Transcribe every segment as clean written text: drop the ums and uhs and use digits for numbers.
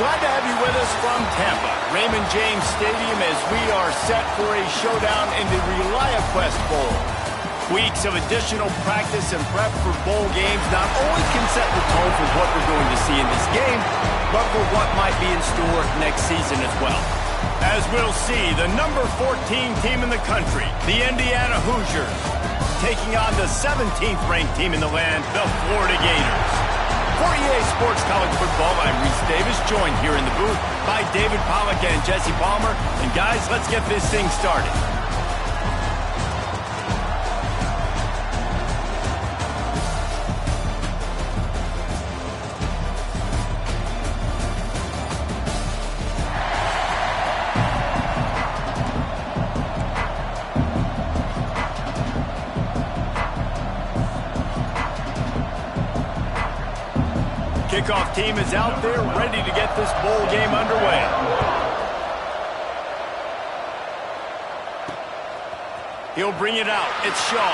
Glad to have you with us from Tampa, Raymond James Stadium, as we are set for a showdown in the ReliaQuest Bowl. Weeks of additional practice and prep for bowl games not only can set the tone for what we're going to see in this game, but for what might be in store next season as well. As we'll see, the number 14 team in the country, the Indiana Hoosiers, taking on the 17th ranked team in the land, the Florida Gators. For EA Sports College Football, I'm Reese Davis, joined here in the booth by David Pollack and Jesse Palmer. And guys, let's get this thing started. Kickoff team is out there ready to get this bowl game underway. He'll bring it out. It's Shaw.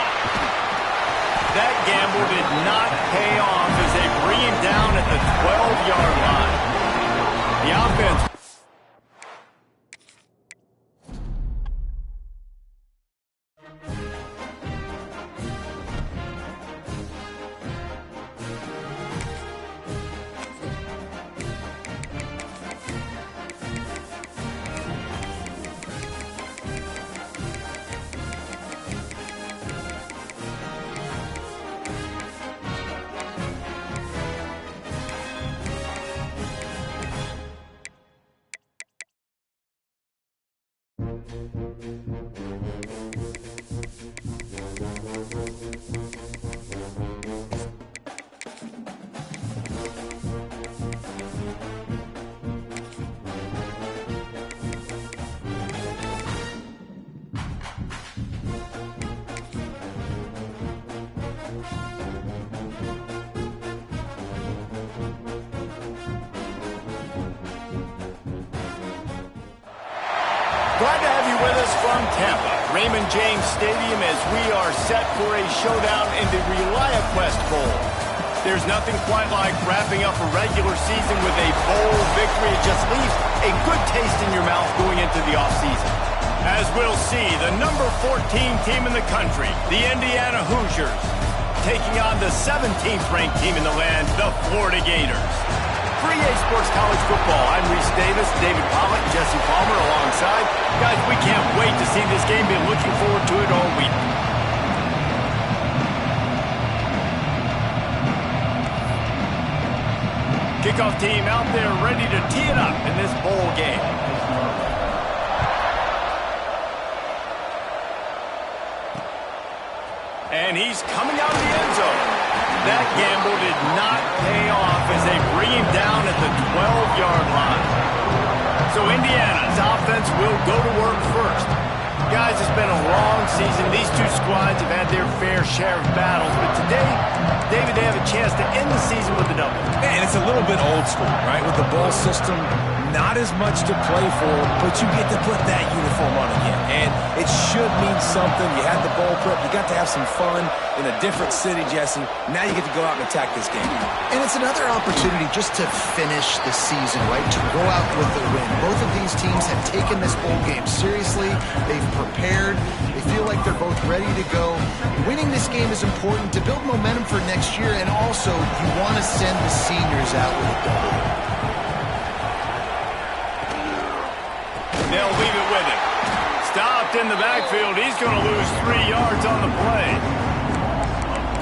That gamble did not pay off as they bring him down at the 12-yard line. The offense. Glad to have you with us from Tampa, Raymond James Stadium, as we are set for a showdown in the ReliaQuest Bowl. There's nothing quite like wrapping up a regular season with a bowl victory. It just leaves a good taste in your mouth going into the offseason. As we'll see, the number 14 team in the country, the Indiana Hoosiers, taking on the 17th ranked team in the land, the Florida Gators. For EA Sports College Football, I'm Reese Davis, David Pollack, Jesse Palmer alongside. Guys, we can't wait to see this game. Been looking forward to it all week. Kickoff team out there ready to tee it up in this bowl game. And he's coming out of the end zone. That gamble did not pay off as they bring him down at the 12-yard line. So Indiana's offense will go to work first. Guys, it's been a long season. These two squads have had their fair share of battles. But today, David, they have a chance to end the season with a double. And it's a little bit old school, right? With the bowl system, not as much to play for, but you get to put that uniform on again. And it should mean something. You had the bowl prep. You got to have some fun in a different city, Jesse. Now you get to go out and attack this game. And it's another opportunity just to finish the season, right? To go out with a win. Both of these teams have taken this bowl game seriously. They've prepared. They feel like they're both ready to go. Winning this game is important to build momentum for next year, and also you want to send the seniors out with a double. They'll leave it with him. Stopped in the backfield. He's going to lose 3 yards on the play.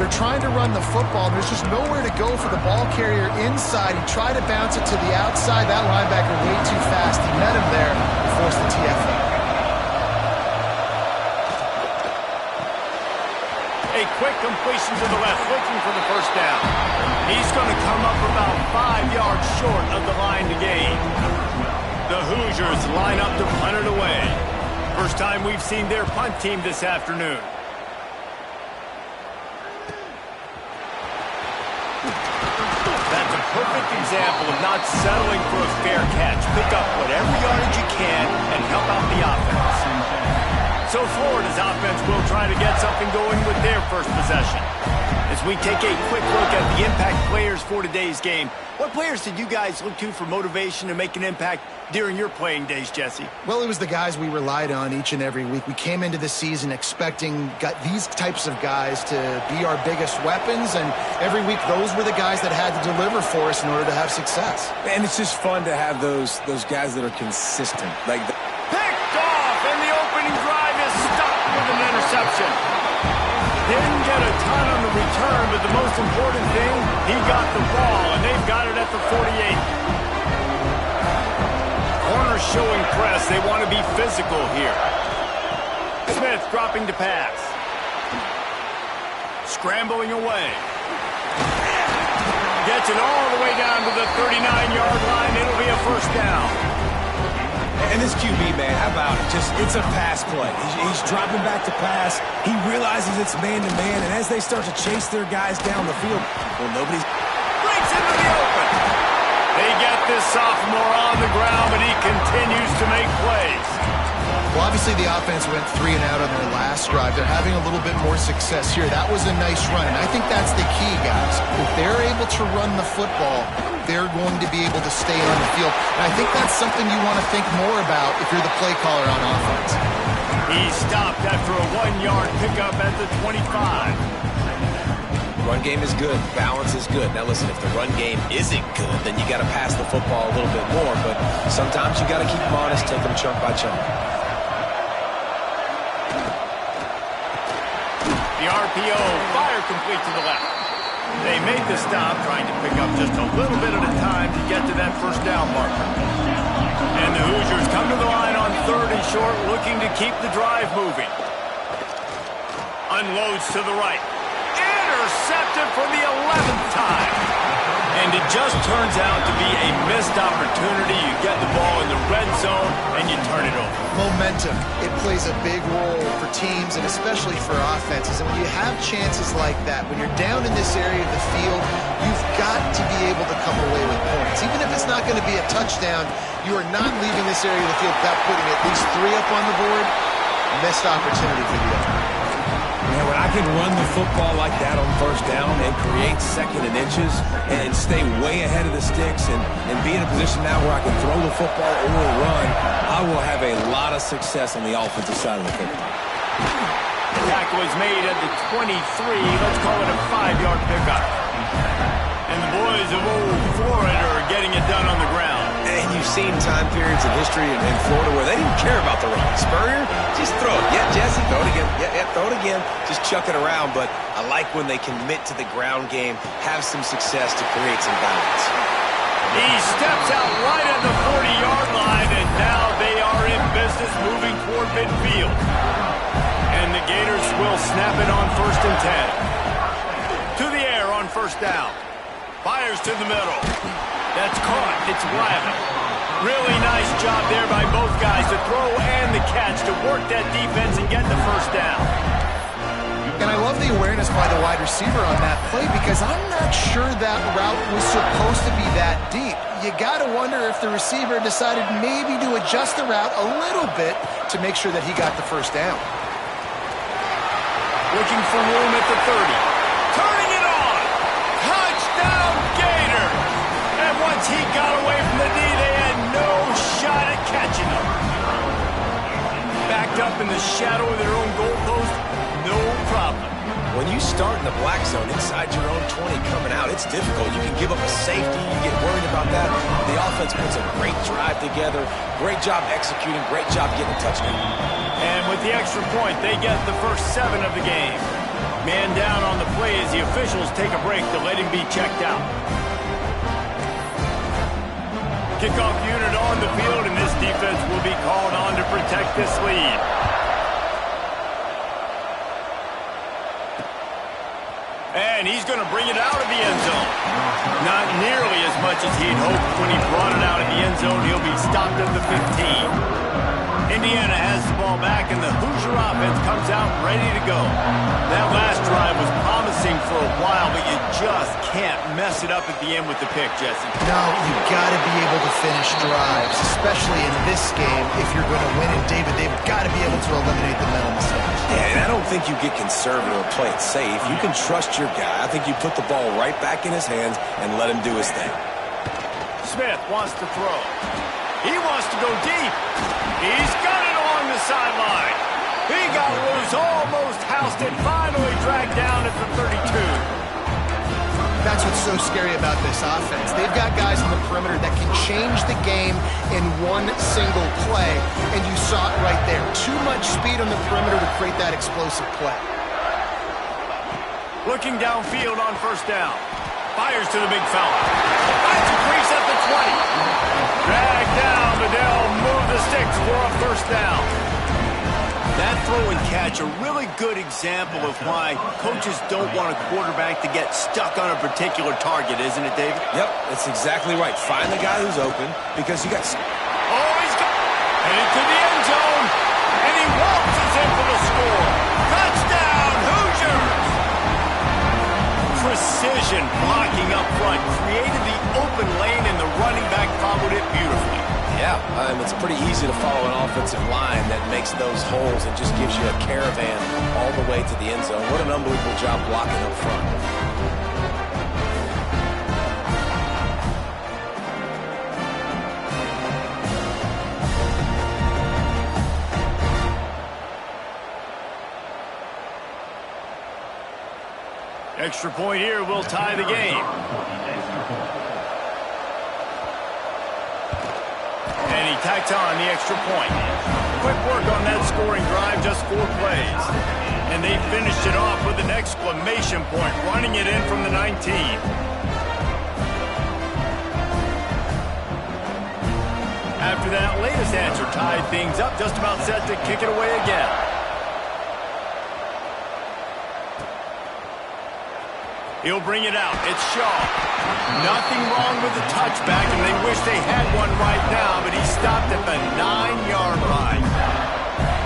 They're trying to run the football. There's just nowhere to go for the ball carrier inside. He tried to bounce it to the outside. That linebacker way too fast. He met him there and forced the TFL. A quick completion to the left, looking for the first down. He's going to come up about 5 yards short of the line to gain. The Hoosiers line up to punt it away. First time we've seen their punt team this afternoon. That's a perfect example of not settling for a fair catch. Pick up whatever yardage you can and help out the offense. So Florida's offense will try to get something going with their first possession. As we take a quick look at the impact players for today's game, what players did you guys look to for motivation to make an impact during your playing days, Jesse? Well, it was the guys we relied on each and every week. We came into the season expecting these types of guys to be our biggest weapons, and every week those were the guys that had to deliver for us in order to have success. And it's just fun to have those guys that are consistent. Picked off, and the opening drive is stopped with an interception. Didn't get a ton on the return, but the most important thing, he got the ball, and they've got it at the 48. Corner showing press. They want to be physical here. Smith dropping to pass. Scrambling away. Gets it all the way down to the 39-yard line. It'll be a first down. And this QB, man, how about it? It's a pass play. He's dropping back to pass. He realizes it's man-to-man, and as they start to chase their guys down the field, well, nobody's... Breaks into the open. They get this sophomore on the ground, but he continues to make plays. Well, obviously the offense went 3 and out on their last drive. They're having a little bit more success here. That was a nice run, and I think that's the key, guys. If they're able to run the football, they're going to be able to stay on the field. And I think that's something you want to think more about if you're the play caller on offense. He stopped after a 1-yard pickup at the 25. Run game is good. Balance is good. Now, listen, if the run game isn't good, then you got to pass the football a little bit more. But sometimes you got to keep them honest, take them chunk by chunk. The RPO, fire complete to the left. They make the stop, trying to pick up just a little bit at a time to get to that first down marker. And the Hoosiers come to the line on 3rd and short, looking to keep the drive moving. Unloads to the right. Intercepted for the 11th time. And it just turns out to be a missed opportunity. You get the ball in the red zone, and you turn it over. Momentum, it plays a big role for teams and especially for offenses. And when you have chances like that, when you're down in this area of the field, you've got to be able to come away with points. Even if it's not going to be a touchdown, you are not leaving this area of the field without putting at least 3 up on the board. Missed opportunity for the other. Man, when I can run the football like that on first down and create 2nd and inches and stay way ahead of the sticks and be in a position now where I can throw the football or run, I will have a lot of success on the offensive side of the football. The tackle is made at the 23. Let's call it a 5-yard pickup. And the boys of old Florida are getting it done on the ground. And you've seen time periods in history in Florida where they didn't care about the run. Spurrier, just throw it. Yeah, Jesse, throw it again. Yeah, throw it again. Just chuck it around. But I like when they commit to the ground game, have some success to create some balance. He steps out right at the 40-yard line, and now they are in business moving toward midfield. And the Gators will snap it on 1st and 10. To the air on first down. Fires to the middle. That's caught. It's Wyman. Really nice job there by both guys to throw and the catch to work that defense and get the first down. And I love the awareness by the wide receiver on that play because I'm not sure that route was supposed to be that deep. You got to wonder if the receiver decided maybe to adjust the route a little bit to make sure that he got the first down. Looking for room at the 30. Turning it on. Touchdown, Gator. And once he got away from the D, they had no shot at catching him. Backed up in the shadow of their own goalpost, no problem. When you start in the black zone inside your own 20 coming out, it's difficult. You can give up a safety. You get worried about that. The offense puts a great drive together. Great job executing. Great job getting a touchdown. And with the extra point, they get the first 7 of the game. Man down on the play as the officials take a break to let him be checked out. Kickoff unit on the field, and this defense will be called on to protect this lead. And he's going to bring it out of the end zone. Not nearly as much as he'd hoped when he brought it out of the end zone. He'll be stopped at the 15. Indiana has the ball back, and the Hoosier offense comes out ready to go. That last drive was promising for a while, but you just can't mess it up at the end with the pick, Jesse. No, you've got to be able to finish drives, especially in this game if you're going to win. And David, they've got to be able to eliminate the mental mistakes. Yeah, and I don't think you get conservative or play it safe. You can trust your guy. I think you put the ball right back in his hands and let him do his thing. Smith wants to throw. He wants to go deep. He's got it along the sideline. He got loose, almost housed it, finally dragged down at the 32. That's what's so scary about this offense. They've got guys in the perimeter that can change the game in one single play, and you saw it right there. Too much speed on the perimeter to create that explosive play. Looking downfield on first down. Fires to the big fella. Finds a crease at the 20. Drag down, but they'll move the sticks for a first down. That throw and catch, a really good example of why coaches don't want a quarterback to get stuck on a particular target, isn't it, David? Yep, that's exactly right. Find the guy who's open because you got... Oh, he's got... headed to the end zone, and he waltzes in for the score. Touchdown, Hoosiers! Precision blocking up front, created the open lane, and the running back followed it beautifully. Yeah, it's pretty easy to follow an offensive line that makes those holes and just gives you a caravan all the way to the end zone. What an unbelievable job blocking up front. Extra point here will tie the game. And he tacks on the extra point. Quick work on that scoring drive, just 4 plays. And they finished it off with an exclamation point, running it in from the 19. After that latest answer tied things up, just about set to kick it away again. He'll bring it out. It's Shaw. Nothing wrong with the touchback, and they wish they had one right now, but he stopped at the 9-yard line.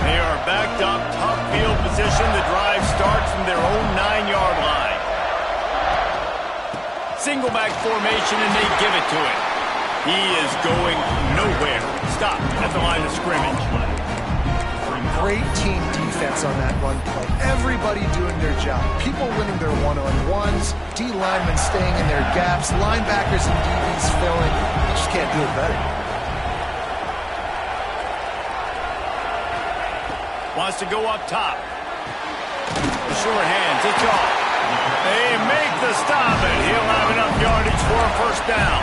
They are backed up, tough field position. The drive starts from their own 9-yard line. Single back formation, and they give it to him. He is going nowhere. Stopped at the line of scrimmage. Great team defense on that run play. Everybody doing their job. People winning their one-on-ones, D linemen staying in their gaps, linebackers and DBs filling. You just can't do it better. Wants to go up top. The short hands, it's off. They make the stop, and he'll have enough yardage for a first down.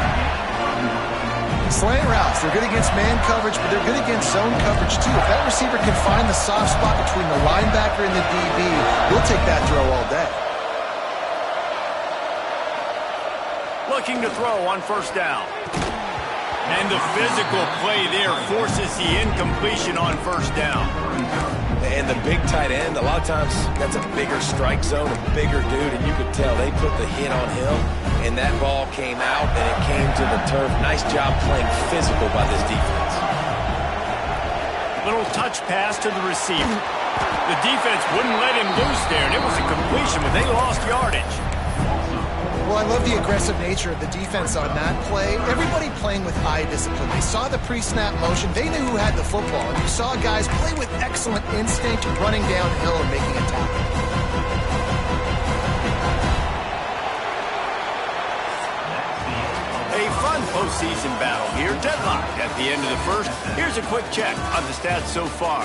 Slant routes, they're good against man coverage, but they're good against zone coverage too. If that receiver can find the soft spot between the linebacker and the DB, he'll take that throw all day. Looking to throw on first down. And the physical play there forces the incompletion on first down. And the big tight end, a lot of times that's a bigger strike zone, a bigger dude, and you could tell they put the hit on him, and that ball came out, and it came to the turf. Nice job playing physical by this defense. Little touch pass to the receiver. The defense wouldn't let him loose there, and it was a completion, but they lost yardage. Well, I love the aggressive nature of the defense on that play. Everybody playing with eye discipline. They saw the pre-snap motion. They knew who had the football. And you saw guys play with excellent instinct, running downhill and making a tackle. A fun postseason battle here. Deadlocked at the end of the first. Here's a quick check on the stats so far.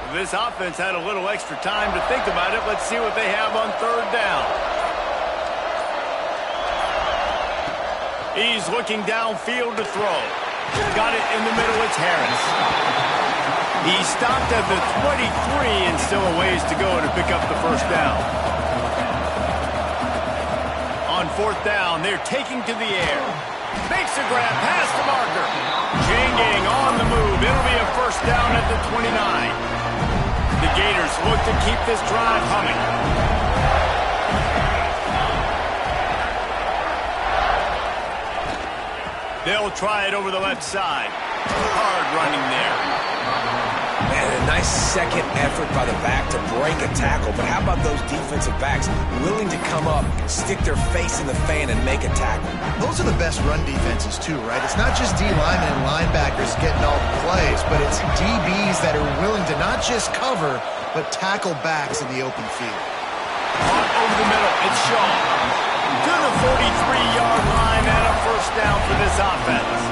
This offense had a little extra time to think about it. Let's see what they have on third down. He's looking downfield to throw. Got it in the middle. It's Harris. He stopped at the 23 and still a ways to go to pick up the first down. On fourth down, they're taking to the air. Makes a grab past the marker. Chain gang on the move. It'll be a first down at the 29. The Gators look to keep this drive humming. They'll try it over the left side. Hard running there. Man, a nice second effort by the back to break a tackle. But how about those defensive backs willing to come up, stick their face in the fan, and make a tackle? Those are the best run defenses, too, right? It's not just D linemen and linebackers getting all the plays, but it's DBs that are willing to not just cover, but tackle backs in the open field. Caught over the middle. It's Shaw. To the 43-yard line and a first down for this offense.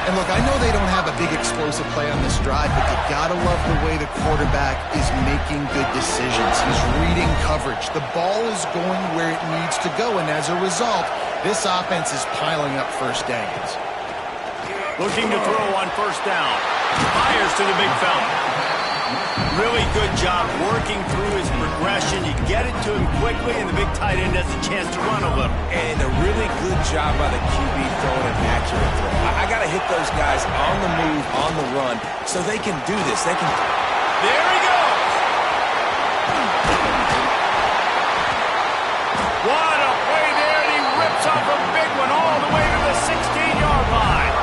And look, I know they don't have a big explosive play on this drive, but you gotta love the way the quarterback is making good decisions. He's reading coverage. The ball is going where it needs to go, and as a result, this offense is piling up first downs. Looking to throw on first down. Fires to the big fella. Really good job working through his progression. You get it to him quickly, and the big tight end has a chance to run a little. And a really good job by the QB throwing an accurate throw. I got to hit those guys on the move, on the run, so they can do this. They can. There he goes. What a play there, and he rips off a big one all the way to the 16-yard line.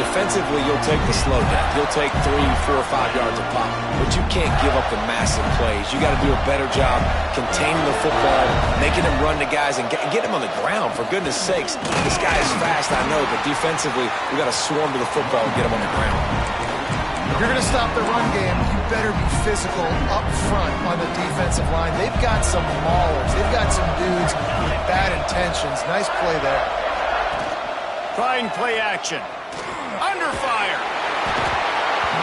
Defensively, you'll take the slow down. You'll take 3, 4, 5 yards a pop, but you can't give up the massive plays. You got to do a better job containing the football, making him run to guys, and get him on the ground. For goodness sakes, this guy is fast, I know, but defensively, we got to swarm to the football and get him on the ground. If you're going to stop the run game, you better be physical up front on the defensive line. They've got some maulers. They've got some dudes with bad intentions. Nice play there. Trying play action. Under fire.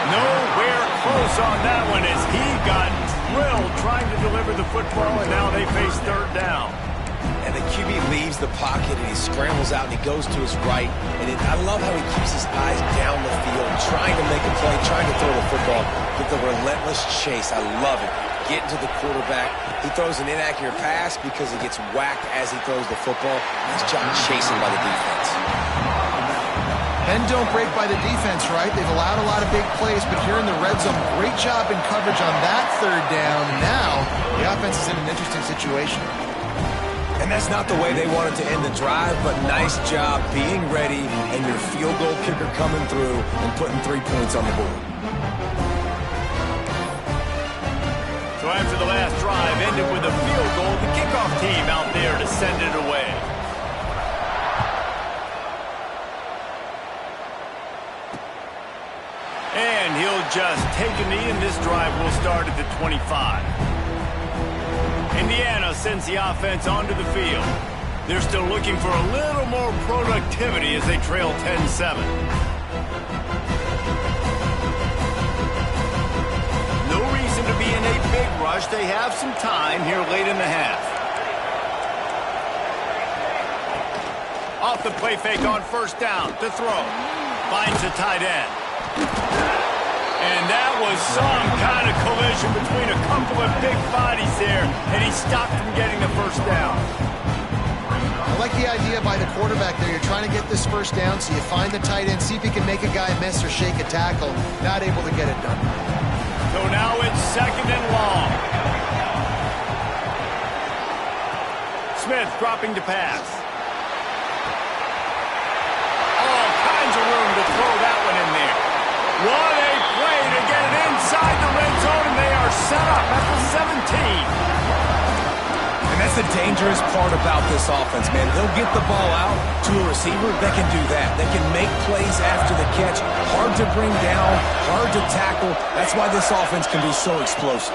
Nowhere close on that one as he got drilled trying to deliver the football, and now they face third down. And the QB leaves the pocket, and he scrambles out, and he goes to his right. And I love how he keeps his eyes down the field, trying to make a play, trying to throw the football. But the relentless chase, I love it. Getting to the quarterback. He throws an inaccurate pass because he gets whacked as he throws the football. Nice job chasing by the defense. And don't break by the defense, right? They've allowed a lot of big plays, but here in the red zone, great job in coverage on that third down. Now, the offense is in an interesting situation. And that's not the way they wanted to end the drive, but nice job being ready and your field goal kicker coming through and putting 3 points on the board. So after the last drive ended with a field goal, the kickoff team out there to send it away. And he'll just take a knee, and this drive will start at the 25. Indiana sends the offense onto the field. They're still looking for a little more productivity as they trail 10-7. No reason to be in a big rush. They have some time here late in the half. Off the play fake on first down to throw. Finds the tight end. And that was some kind of collision between a couple of big bodies there, and he stopped from getting the first down. I like the idea by the quarterback there. You're trying to get this first down, so you find the tight end, see if he can make a guy miss or shake a tackle. Not able to get it done. So now it's second and long. Smith dropping to pass. All kinds of room to throw that one in there. What a play to get it inside the red zone, and they are set up at the 17. And that's the dangerous part about this offense, man. They'll get the ball out to a receiver that can do that. They can make plays after the catch. Hard to bring down, hard to tackle. That's why this offense can be so explosive.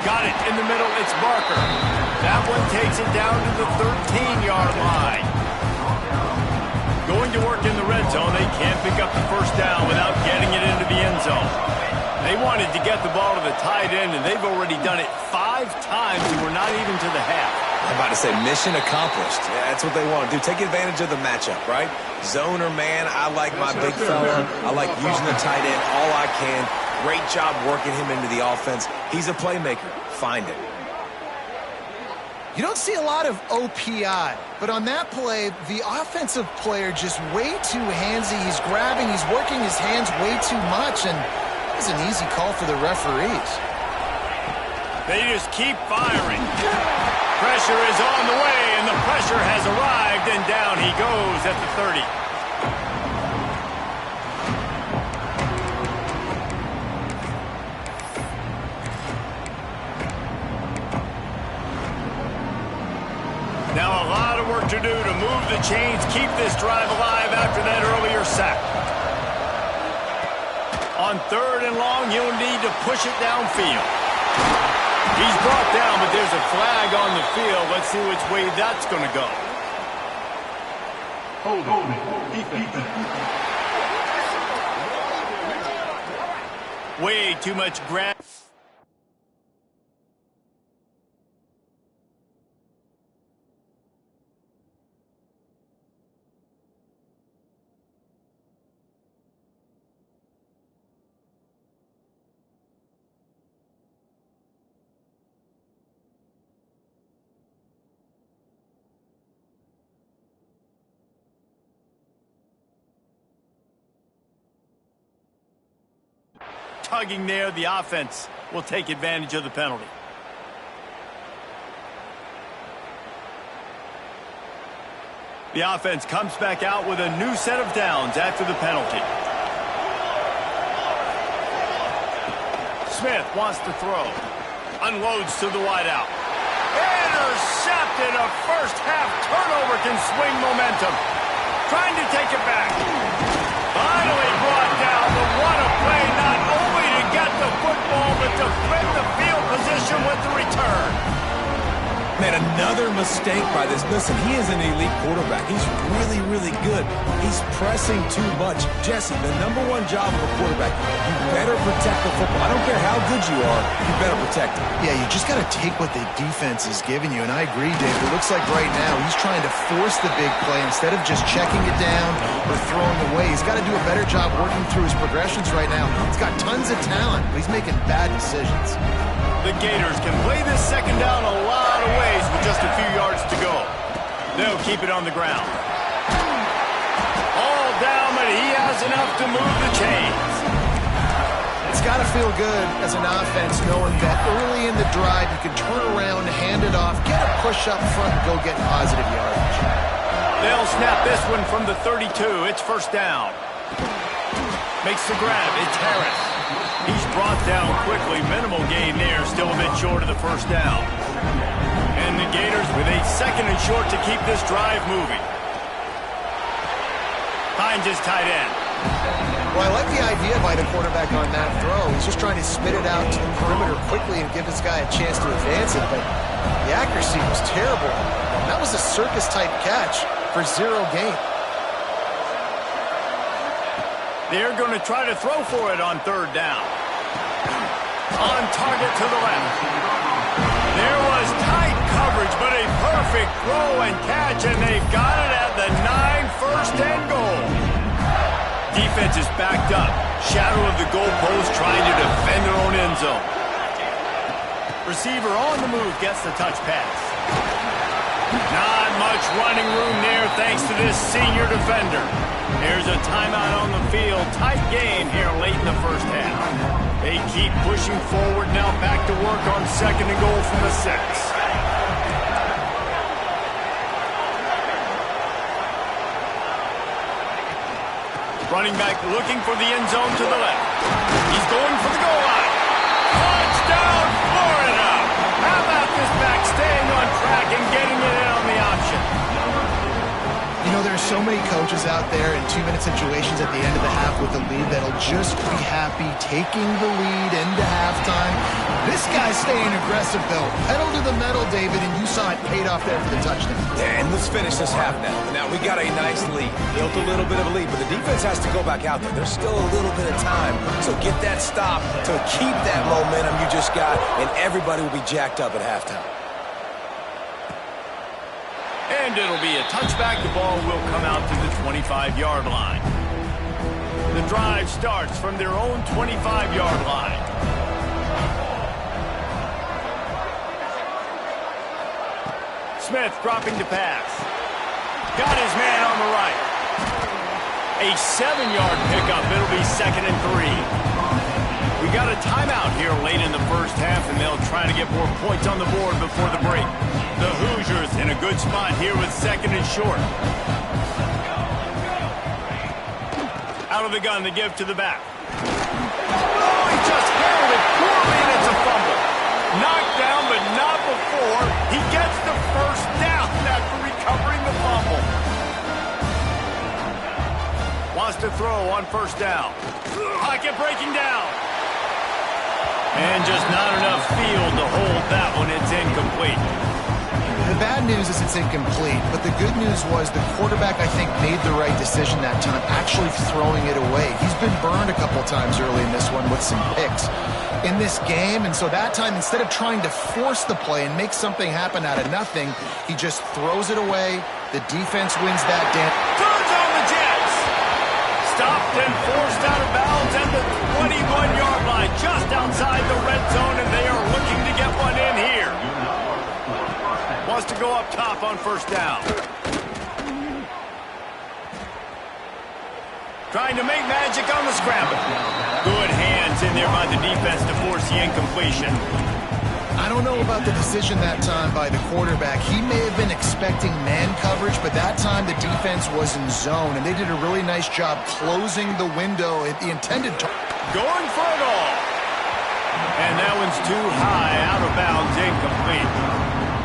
Got it in the middle. It's Barker. That one takes it down to the 13-yard line. Going to work in the red zone, they can't pick up the first down without getting it into the end zone. They wanted to get the ball to the tight end, and they've already done it 5 times, and we're not even to the half. I'm about to say mission accomplished. Yeah, that's what they want to do. Take advantage of the matchup, right? Zone or man, I like my big fella. I like using the tight end all I can. Great job working him into the offense. He's a playmaker. Find it. You don't see a lot of OPI, but on that play, the offensive player just way too handsy. He's grabbing, he's working his hands way too much, and it was an easy call for the referees. They just keep firing. Pressure is on the way, and the pressure has arrived, and down he goes at the 30. Now a lot of work to do to move the chains, keep this drive alive after that earlier sack. On 3rd and long, he'll need to push it downfield. He's brought down, but there's a flag on the field. Let's see which way that's going to go. Way too much grab. Tugging there, the offense will take advantage of the penalty. The offense comes back out with a new set of downs after the penalty. Smith wants to throw. Unloads to the wideout. Intercepted. A first-half turnover can swing momentum. Trying to take it back. Finally brought down, but what a play, not only to get the football, but to flip the field position with the return. Man, another mistake by this. Listen, he is an elite quarterback. He's really, really good. He's pressing too much. Jesse, the #1 job of a quarterback, you better protect the football. I don't care how good you are, you better protect it. Yeah, you just got to take what the defense is giving you, and I agree, Dave. It looks like right now he's trying to force the big play instead of just checking it down or throwing away. He's got to do a better job working through his progressions right now. He's got tons of talent, but he's making bad decisions. The Gators can play this second down a lot of ways with just a few yards to go. They'll keep it on the ground. All down, but he has enough to move the chains. It's got to feel good as an offense knowing that early in the drive you can turn around, hand it off, get a push up front, and go get positive yardage. They'll snap this one from the 32. It's first down. Makes the grab. It's Harris. He's brought down quickly. Minimal gain there. Still a bit short of the first down. And the Gators with a 2nd and short to keep this drive moving. Finds his tight end. Well, I like the idea by the quarterback on that throw. He's just trying to spit it out to the perimeter quickly and give this guy a chance to advance it, but the accuracy was terrible. That was a circus-type catch for 0 gain. They're going to try to throw for it on 3rd down. On target to the left. There was tight coverage, but a perfect throw and catch, and they've got it at the 9, 1st and goal. Defense is backed up. Shadow of the goalpost trying to defend their own end zone. Receiver on the move gets the touch pass. Not much running room there thanks to this senior defender. There's a timeout on the field. Tight game here late in the first half. They keep pushing forward now, back to work on 2nd and goal from the 6. Running back looking for the end zone to the left. He's going for the goal line. Touchdown, Florida! How about this back staying on track and getting it in on the option? You know, there are so many coaches out there in 2-minute situations at the end of the half with the lead that'll just be happy taking the lead into halftime. This guy's staying aggressive, though. Pedal to the metal, David, and you saw it paid off there for the touchdown. Yeah, and let's finish this half now. Now, we got a nice lead. Built a little bit of a lead, but the defense has to go back out there. There's still a little bit of time. So get that stop to keep that momentum you just got, and everybody will be jacked up at halftime. And it'll be a touchback. The ball will come out to the 25-yard line. The drive starts from their own 25-yard line. Smith dropping to pass. Got his man on the right. A 7-yard pickup. It'll be 2nd and 3. We got a timeout here late in the first half, and they'll try to get more points on the board before the break. The Hoosiers in a good spot here with 2nd and short. Out of the gun, they give to the back. Oh, he just handled it poorly, and it's a fumble. Knocked down, but not before he gets the first down after recovering the fumble. Wants to throw on first down. Pocket breaking down. And just not enough field to hold that one. It's incomplete. The bad news is it's incomplete, but the good news was the quarterback, I think, made the right decision that time, actually throwing it away. He's been burned a couple times early in this one with some picks in this game, and so that time, instead of trying to force the play and make something happen out of nothing, he just throws it away. The defense wins that dance. Turns on the Jets. Stopped and forced out of bounds at the 21-yard line, just outside the red zone, and they are looking to get one in here. Wants to go up top on first down. Trying to make magic on the scramble. Good hands in there by the defense to force the incompletion. I don't know about the decision that time by the quarterback. He may have been expecting man coverage, but that time the defense was in zone, and they did a really nice job closing the window at the intended target. Going for it all. And that one's too high, out of bounds, incomplete.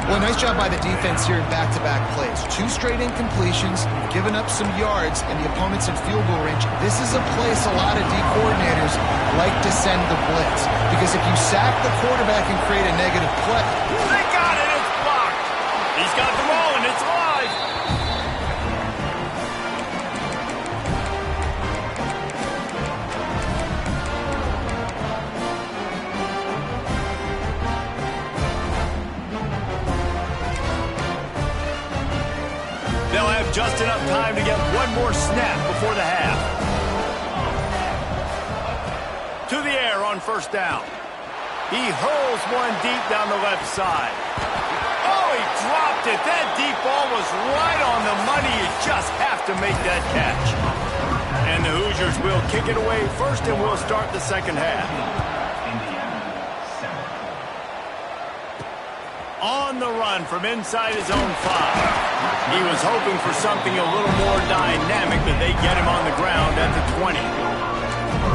Well, nice job by the defense here in back-to-back plays. 2 straight incompletions, given up some yards, and the opponent's in field goal range. This is a place a lot of D coordinators like to send the blitz, because if you sack the quarterback and create a negative play. They got it, it's blocked. He's got the ball, and it's live. They'll have just enough time to get one more snap before the half. To the air on first down. He hurls one deep down the left side. Oh, he dropped it. That deep ball was right on the money. You just have to make that catch. And the Hoosiers will kick it away first, and we'll start the second half. On the run from inside his own 5. He was hoping for something a little more dynamic, but they get him on the ground at the 20.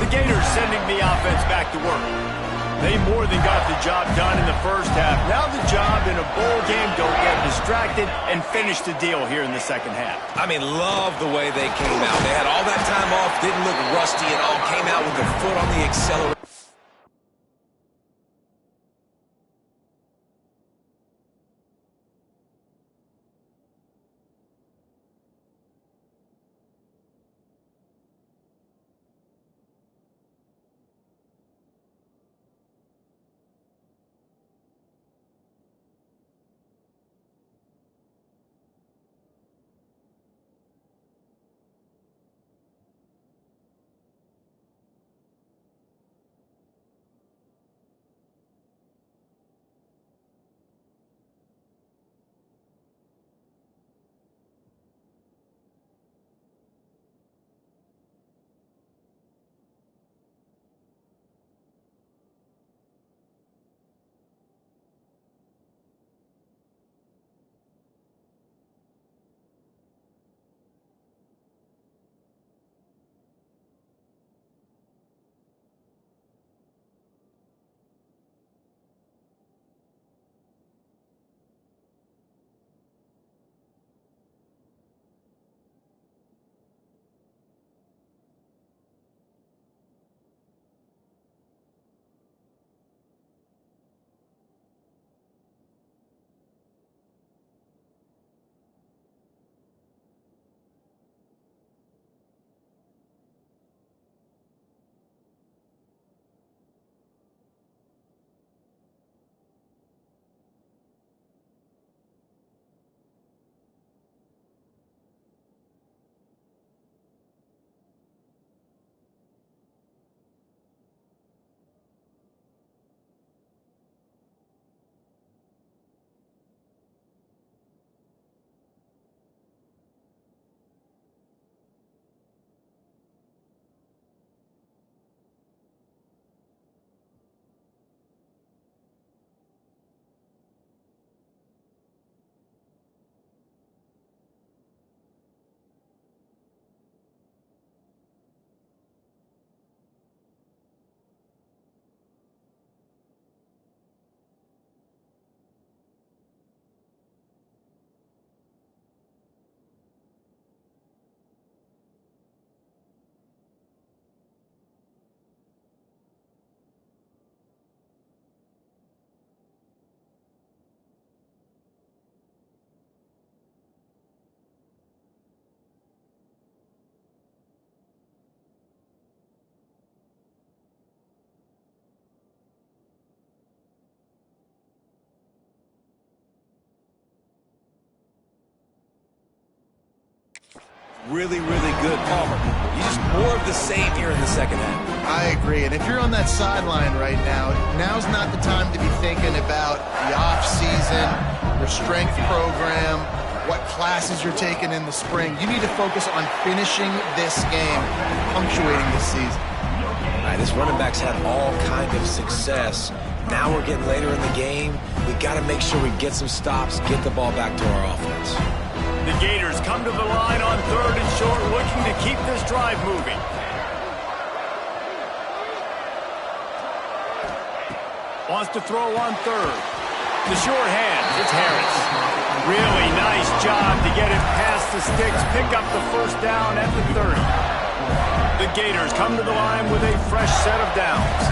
The Gators sending the offense back to work. They more than got the job done in the first half. Now the job in a bowl game, don't get distracted and finish the deal here in the second half. I mean, love the way they came out. They had all that time off, didn't look rusty at all, came out with their foot on the accelerator. really, really good. Palmer, you just more of the same here in the second half. I agree. And if you're on that sideline right now, now's not the time to be thinking about the off-season, your strength program, what classes you're taking in the spring. You need to focus on finishing this game, punctuating this season. All right, this running back's had all kind of success. Now we're getting later in the game. We got to make sure we get some stops, get the ball back to our offense. The Gators come to the line on 3rd and short, looking to keep this drive moving. Wants to throw on 3rd. The short hand, it's Harris. Really nice job to get it past the sticks, pick up the first down at the 30. The Gators come to the line with a fresh set of downs.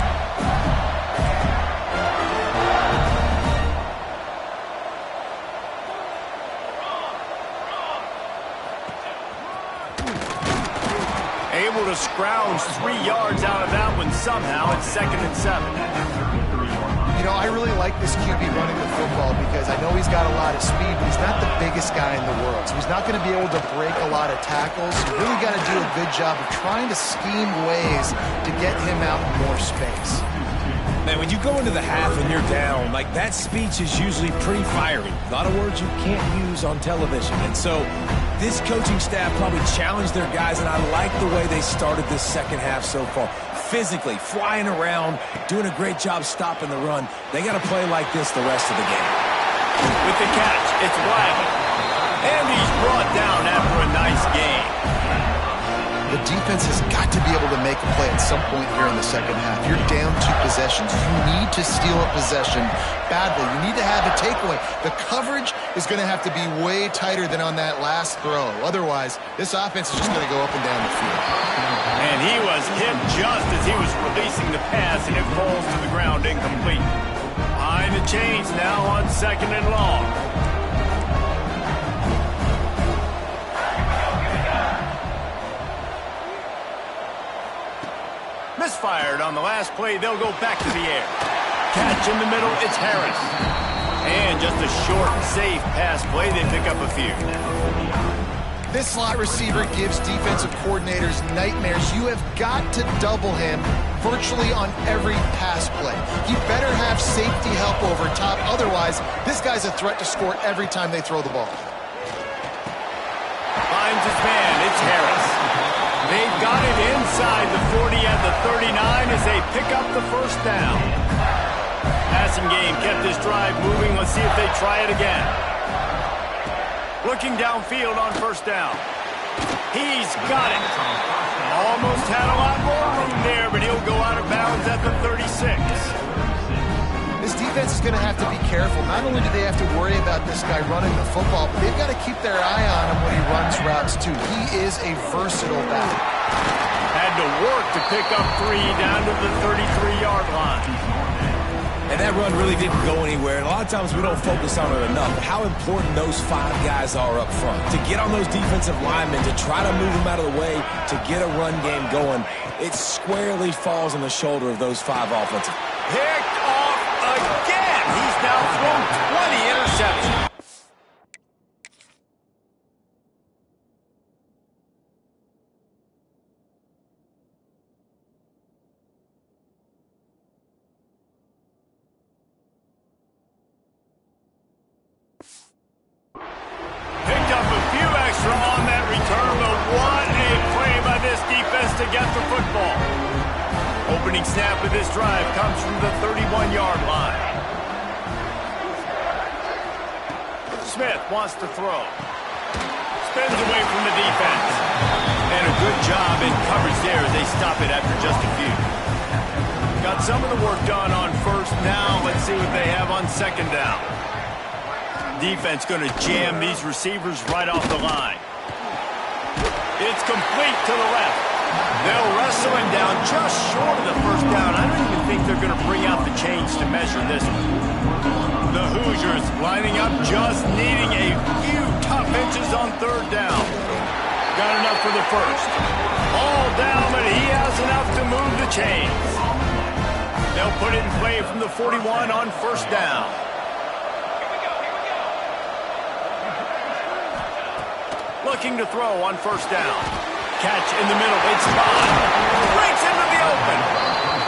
Able to scrounge 3 yards out of that one somehow. It's 2nd and 7. You know, I really like this QB running the football because I know he's got a lot of speed, but he's not the biggest guy in the world. So he's not going to be able to break a lot of tackles. You really got to do a good job of trying to scheme ways to get him out in more space. Man, when you go into the half and you're down, like that speech is usually pretty fiery. A lot of words you can't use on television. And so this coaching staff probably challenged their guys, and I like the way they started this second half so far. Physically, flying around, doing a great job stopping the run. They got to play like this the rest of the game. With the catch, it's Wiley. And he's brought down after a nice game. The defense has got to be able to make a play at some point here in the second half. You're down 2 possessions. You need to steal a possession badly. You need to have a takeaway. The coverage is going to have to be way tighter than on that last throw. Otherwise, this offense is just going to go up and down the field. And he was hit just as he was releasing the pass, and it falls to the ground incomplete. Behind the chains now on 2nd and long. Misfired on the last play. They'll go back to the air. Catch in the middle. It's Harris. And just a short, safe pass play. They pick up a few. This slot receiver gives defensive coordinators nightmares. You have got to double him virtually on every pass play. He better have safety help over top. Otherwise, this guy's a threat to score every time they throw the ball. Finds his man. It's Harris. They've got it inside the 40 at the 39 as they pick up the first down. Passing game kept this drive moving. Let's see if they try it again. Looking downfield on first down. He's got it. Almost had a lot more room there, but he'll go out of bounds at the 36. This defense is going to have to be careful. Not only do they have to worry about this guy running the football, but they've got to keep their eye on him when he runs routes, too. He is a versatile back. Had to work to pick up 3 down to the 33-yard line. And that run really didn't go anywhere. And a lot of times we don't focus on it enough. How important those 5 guys are up front. To get on those defensive linemen, to try to move them out of the way, to get a run game going, it squarely falls on the shoulder of those 5 offensive. Picked off again. He's now thrown 20 interceptions. Picked up a few extra on that return, but what a play by this defense to get the football. Opening snap of this drive comes from the 31-yard line. Smith wants to throw. Spins away from the defense. And a good job in coverage there as they stop it after just a few. Got some of the work done on first. Now let's see what they have on second down. Defense going to jam these receivers right off the line. It's complete to the left. They'll wrestle him down just short of the first down. I don't even think they're going to bring out the chains to measure this one. The Hoosiers lining up, just needing a few tough inches on third down. Got enough for the first. All down, but he has enough to move the chains. They'll put it in play from the 41 on first down. looking to throw on first down. Catch in the middle. It's Bond. Breaks into the open.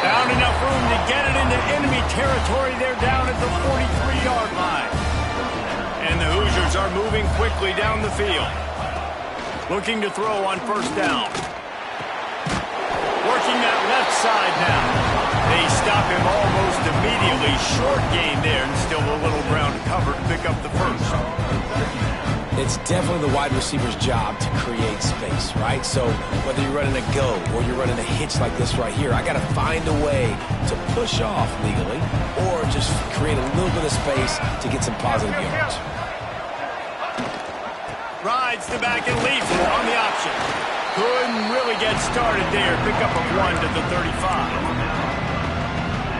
Found enough room to get it into enemy territory. They're down at the 43-yard line. And the Hoosiers are moving quickly down the field. Looking to throw on first down. Working that left side now. They stop him almost immediately. Short gain there, and still a little ground to cover to pick up the first. It's definitely the wide receiver's job to create space, right? So whether you're running a go or you're running a hitch like this right here, I got to find a way to push off legally or just create a little bit of space to get some positive yards. Rides the back and leaves it on the option. Couldn't really get started there. Pick up a 1 to the 35.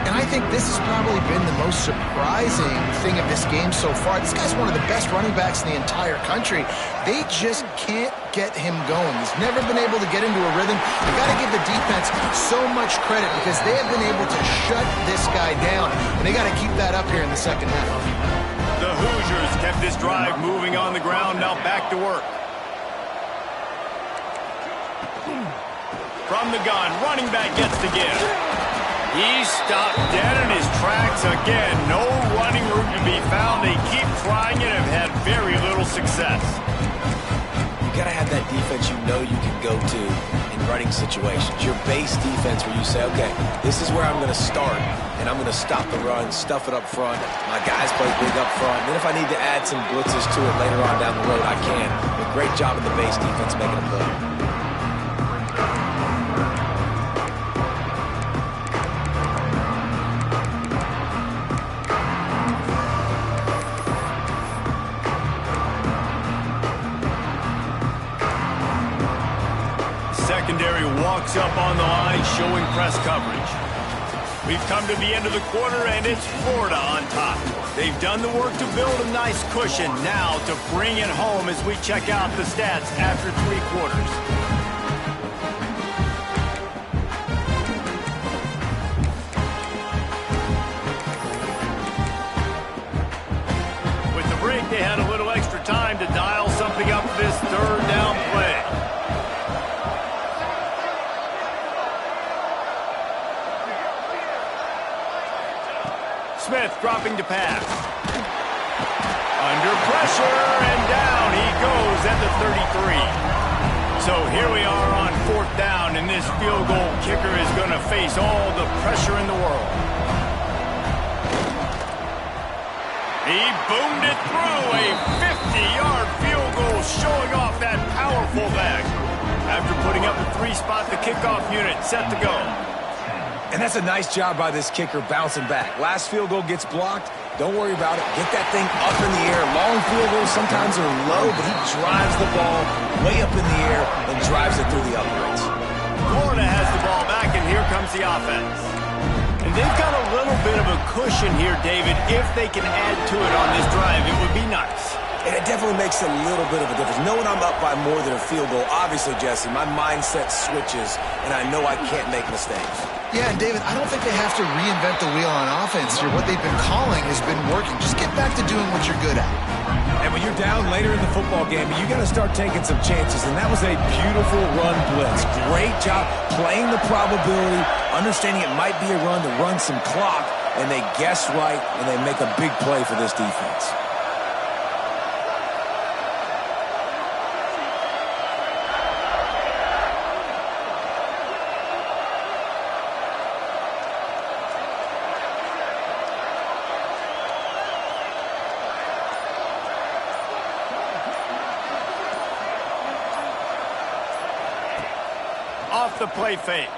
And I think this has probably been the most surprising thing of this game so far. This guy's one of the best running backs in the entire country. They just can't get him going. He's never been able to get into a rhythm. You got to give the defense so much credit because they have been able to shut this guy down. And they got to keep that up here in the second half. The Hoosiers kept this drive moving on the ground. Now back to work. From the gun, running back gets the give. He stopped dead in his tracks again. No running room to be found. They keep trying it and have had very little success. You got to have that defense you know you can go to in running situations. Your base defense where you say, okay, this is where I'm going to start, and I'm going to stop the run, stuff it up front. My guys play big up front. And then if I need to add some blitzes to it later on down the road, I can. But great job in the base defense making a play. Secondary walks up on the line, showing press coverage. We've come to the end of the quarter, and it's Florida on top. They've done the work to build a nice cushion. Now to bring it home as we check out the stats after 3 quarters. With the break, they had a little extra time to dial something up for this third down play. Smith dropping to pass. Under pressure, and down he goes at the 33. So here we are on 4th down, and this field goal kicker is going to face all the pressure in the world. He boomed it through, a 50-yard field goal showing off that powerful leg. After putting up a 3-spot, the kickoff unit set to go. And that's a nice job by this kicker bouncing back. Last field goal gets blocked. Don't worry about it. Get that thing up in the air. Long field goals sometimes are low, but he drives the ball way up in the air and drives it through the uprights. Florida has the ball back, and here comes the offense. And they've got a little bit of a cushion here, David. If they can add to it on this drive, it would be nice. And it definitely makes a little bit of a difference. Knowing I'm up by more than a field goal, obviously, Jesse, my mindset switches, and I know I can't make mistakes. Yeah, and David, I don't think they have to reinvent the wheel on offense here. What they've been calling has been working. Just get back to doing what you're good at. And when you're down later in the football game, you got to start taking some chances, and that was a beautiful run blitz. Great job playing the probability, understanding it might be a run to run some clock, and they guess right, and they make a big play for this defense. Off the play fake.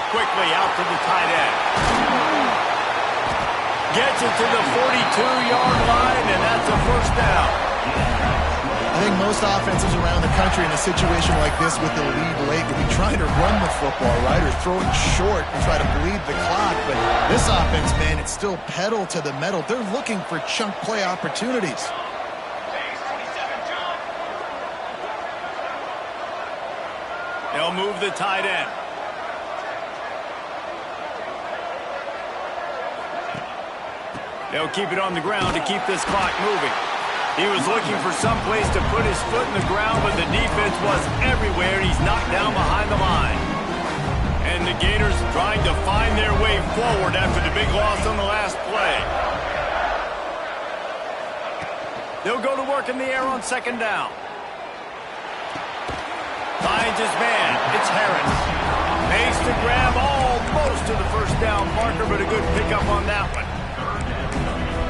Quickly out to the tight end. Gets it to the 42-yard line, and that's a first down. I think most offenses around the country in a situation like this with the lead late would be trying to run the football, right, or throw it short and try to bleed the clock. But this offense, man, it's still pedal to the metal. They're looking for chunk play opportunities. They'll move the tight end. They'll keep it on the ground to keep this clock moving. He was looking for some place to put his foot in the ground, but the defense was everywhere, and he's knocked down behind the line. And the Gators trying to find their way forward after the big loss on the last play. They'll go to work in the air on second down. Finds his man. It's Harris. Makes the grab almost to the first down marker, but a good pickup on that one.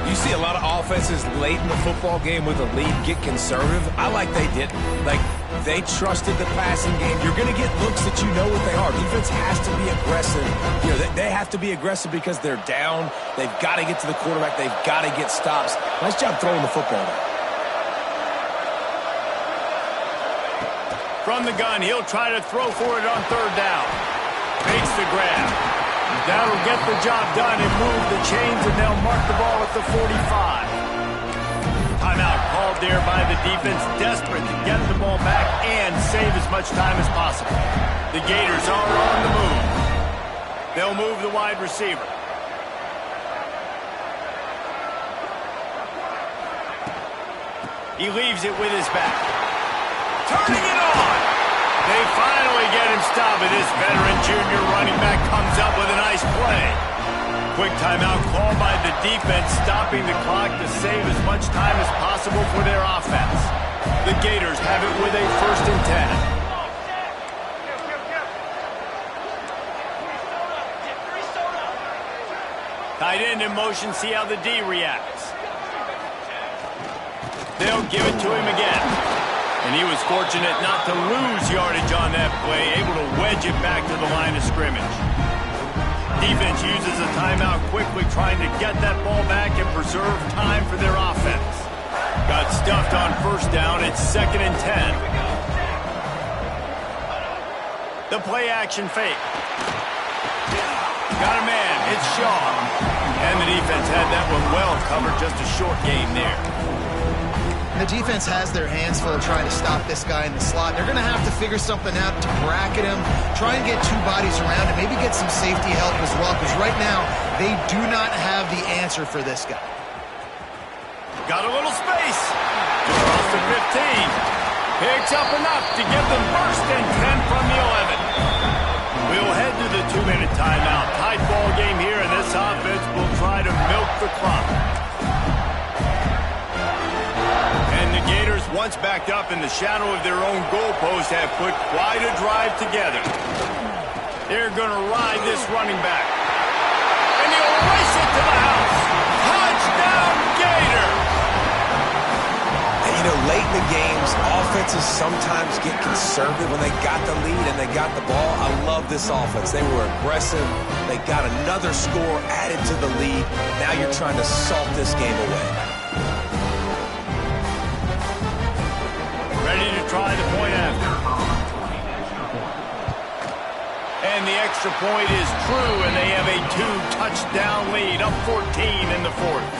You see a lot of offenses late in the football game with a lead get conservative. I like they didn't. Like, they trusted the passing game. You're going to get looks that you know what they are. Defense has to be aggressive. You know, they have to be aggressive because they're down. They've got to get to the quarterback. They've got to get stops. Nice job throwing the football there. From the gun, he'll try to throw for it on third down. Makes the grab. That'll get the job done and move the chains, and they'll mark the ball at the 45. Timeout called there by the defense, desperate to get the ball back and save as much time as possible. The Gators are on the move. They'll move the wide receiver. He leaves it with his back. Turning it on! They finally get him stopped, and this veteran junior running back comes up with a nice play. Quick timeout called by the defense, stopping the clock to save as much time as possible for their offense. The Gators have it with a 1st and 10. Tight end in motion, see how the D reacts. They'll give it to him again. And he was fortunate not to lose yardage on that play, able to wedge it back to the line of scrimmage. Defense uses a timeout quickly, trying to get that ball back and preserve time for their offense. Got stuffed on first down. It's 2nd and 10. The play action fake. Got a man. It's Shaw. And the defense had that one well covered. Just a short game there. The defense has their hands full trying to stop this guy in the slot. They're going to have to figure something out to bracket him, try and get 2 bodies around him, maybe get some safety help as well, because right now they do not have the answer for this guy. Got a little space. Across the 15. Picks up enough to give them 1st and 10 from the 11. We'll head to the 2-minute timeout. Tight ball game here, and this offense will try to milk the clock. And the Gators, once backed up in the shadow of their own goalpost, have put quite a drive together. They're going to ride this running back. And he'll race it to the house. Touchdown, Gators! And, you know, late in the games, offenses sometimes get conservative when they got the lead and they got the ball. I love this offense. They were aggressive. They got another score added to the lead. Now you're trying to salt this game away. Ready to try the point after. And the extra point is true, and they have a 2-touchdown lead, up 14 in the 4th.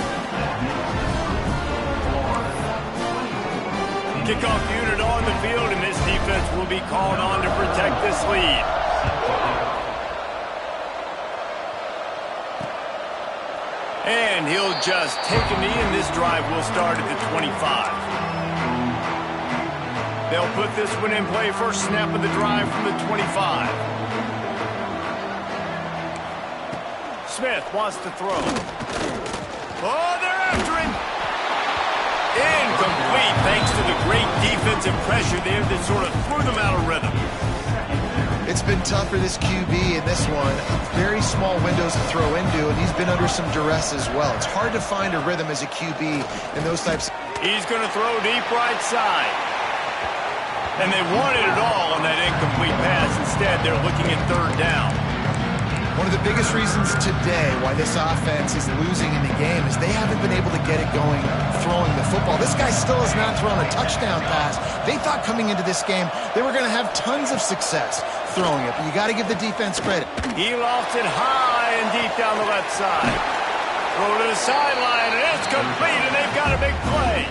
Kickoff unit on the field, and this defense will be called on to protect this lead. And he'll just take a knee, and this drive will start at the 25. They'll put this one in play. First snap of the drive from the 25. Smith wants to throw. Oh, they're after him. Incomplete, thanks to the great defensive pressure there that sort of threw them out of rhythm. It's been tough for this QB in this one. Very small windows to throw into, and he's been under some duress as well. It's hard to find a rhythm as a QB in those types. He's going to throw deep right side. And they wanted it all on that incomplete pass. Instead, they're looking at 3rd down. One of the biggest reasons today why this offense is losing in the game is they haven't been able to get it going throwing the football. This guy still has not thrown a touchdown pass. They thought coming into this game they were going to have tons of success throwing it, but you got to give the defense credit. He lofted high and deep down the left side. Throw to the sideline, and it's complete, and they've got a big play.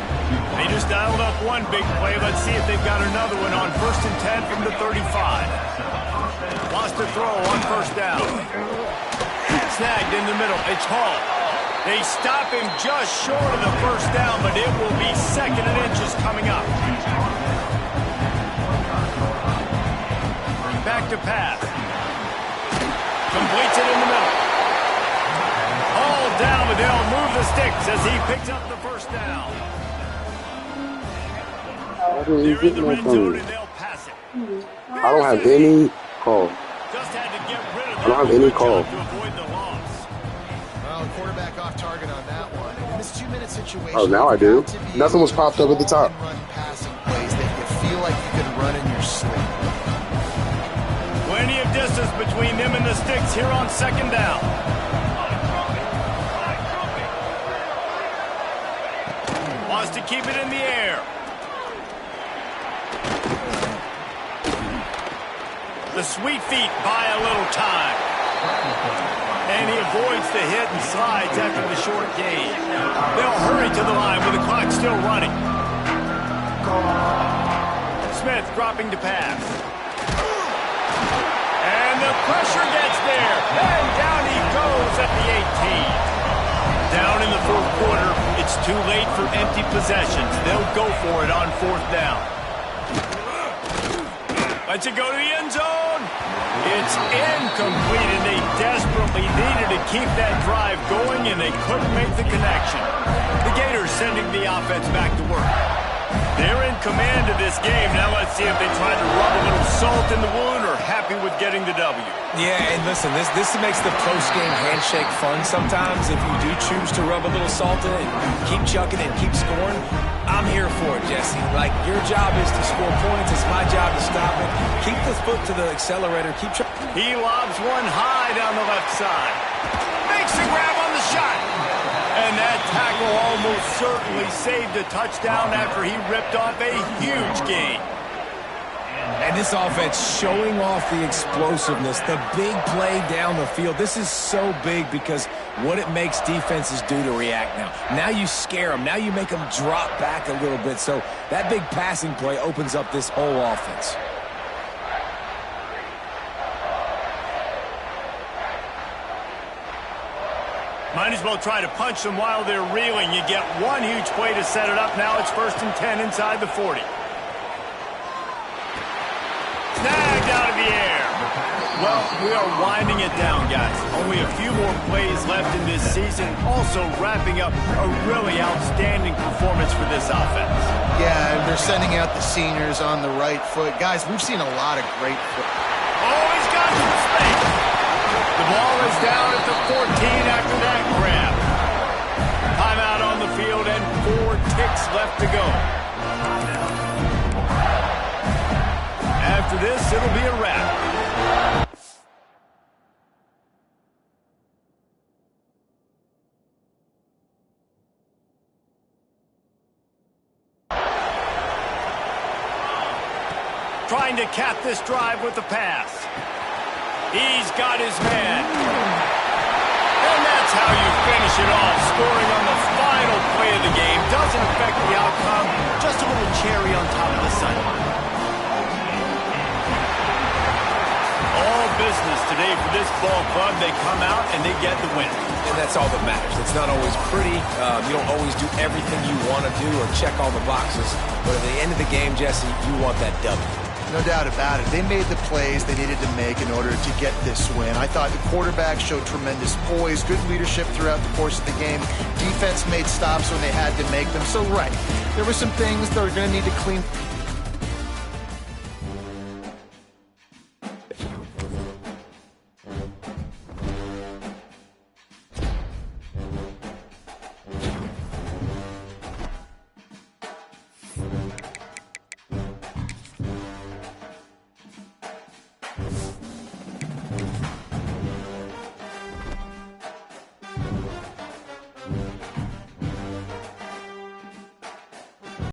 They just dialed up one big play. Let's see if they've got another one on 1st and 10 from the 35. Lost a throw on 1st down. Snagged in the middle. It's Hall. They stop him just short of the first down, but it will be 2nd and inches coming up. Back to pass. Completes it in the middle. All down, but they'll move the sticks as he picks up the first down. They're in the red zone and they'll pass it. I don't have any call. Just had to get rid of I don't have any call. to avoid the loss. Well, quarterback off target on that one. In this 2-minute situation, Oh, now I do. Nothing was popped up at the top. run passing plays that you feel like you can run in your sleep. Plenty of distance between them and the sticks here on 2nd down. Wants to keep it in the air. The sweet feet buy a little time. And he avoids the hit and slides after the short gain. They'll hurry to the line with the clock still running. Smith dropping to pass. And the pressure gets there. And down he goes at the 18. Down in the 4th quarter, it's too late for empty possessions. They'll go for it on 4th down. Lets it go to the end zone. It's incomplete, and they desperately needed to keep that drive going, and they couldn't make the connection. The Gators sending the offense back to work. They're in command of this game. Now let's see if they try to rub a little salt in the wound or happy with getting the W. Yeah, and listen, this makes the post-game handshake fun sometimes. If you do choose to rub a little salt in it, keep chucking and keep scoring, I'm here for it, Jesse. Like, your job is to score points. It's my job to stop it. Keep the foot to the accelerator. Keep trying. He lobs one high down the left side. Makes the grab on the shot. And that tackle almost certainly saved a touchdown after he ripped off a huge gain. And this offense showing off the explosiveness, the big play down the field. This is so big because what it makes defenses do to react now. Now you scare them. Now you make them drop back a little bit. So that big passing play opens up this whole offense. Might as well try to punch them while they're reeling. You get one huge play to set it up. Now it's 1st and 10 inside the 40. Snagged out of the air. Well, we are winding it down, guys. Only a few more plays left in this season. Also wrapping up a really outstanding performance for this offense. Yeah, they're sending out the seniors on the right foot. Guys, we've seen a lot of great foot. Oh, he's got some space. The ball is down at the 14 after that grab. Timeout on the field and 4 ticks left to go. After this, it'll be a wrap. Trying to cap this drive with the pass. He's got his man. And that's how you finish it off. Scoring on the final play of the game. Doesn't affect the outcome. Just a little cherry on top of the sundae. All business today for this ball club. They come out and they get the win. And that's all that matters. It's not always pretty. You don't always do everything you want to do or check all the boxes. But at the end of the game, Jesse, you want that W. No doubt about it. They made the plays they needed to make in order to get this win. I thought the quarterback showed tremendous poise, good leadership throughout the course of the game. Defense made stops when they had to make them. So, right, there were some things that are going to need to clean